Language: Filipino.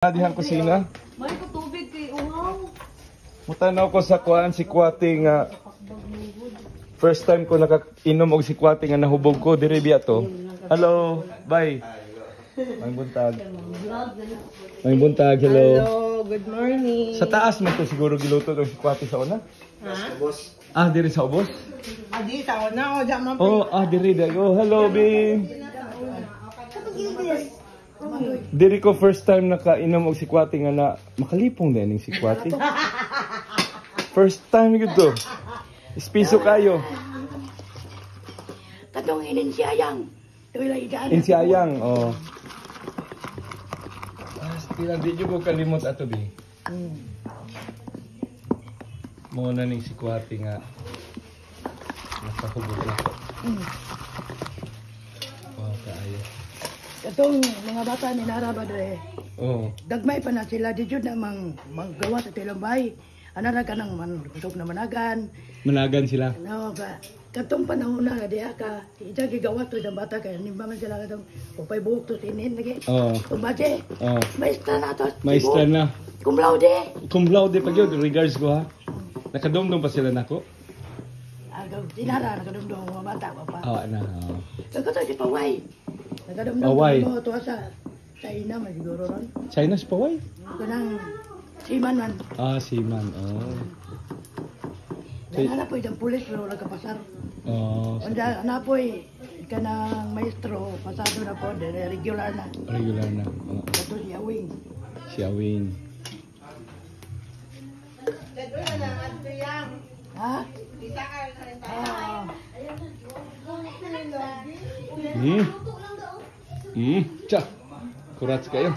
Dihang kusina. May ko tubig kay uhaw. Mutanaw ko sa kuan si Kwate nga first time ko nakainom og si Kwate nga nahubog ko diri biya to. Hello, bye. May buntag. May buntag, hello. Hello, good morning. Sa taas man to siguro giluto to si Kwate sa una. Ha? Diri sa ubos. Adi sa una o jaman. Diri dayo. Hello, babe. Diri ko first time nakainom og si Kwate nga na makalipong din ning si Kwate. First time gyud to. Espiso kayo. Katong inin si Ayang. Tuloy idaan. In si Ayang, oh. Still di jud ko kalimot ato bi. Mo na ning si Kwate nga nakahubog na ko. Wow, kaayo. Katong mga bata ni Naraba dre. Oh. Dagmay pa na sila di jud na manggawa sa tilambay. Ana ra kanang kusog na managan. Managan sila. No ba. Katong panahon na diha ka, ija gigawat to ng bata kay nimba man sila katong upay buhok to tinin lagi. Oh. Tumbade. Oh. Maestra na to. Maestra na. Cum laude. Cum laude pa gyud, regards ko ha. Nakadumdum pa sila nako. Agaw dinara na kadum mga bata pa pa. Na. Kato di paway. Nagadum Paway. mo to sa China man siguro ron. China pa why? Kanang siman man. Siman. Oh. Nana po itong pulis pero wala kapasar. Oh. Anda na po kanang maestro pasado na po regular na. Regular na. Oh. Kato si Awing. Si Awing. Ha? Tsa. Kurat kayo.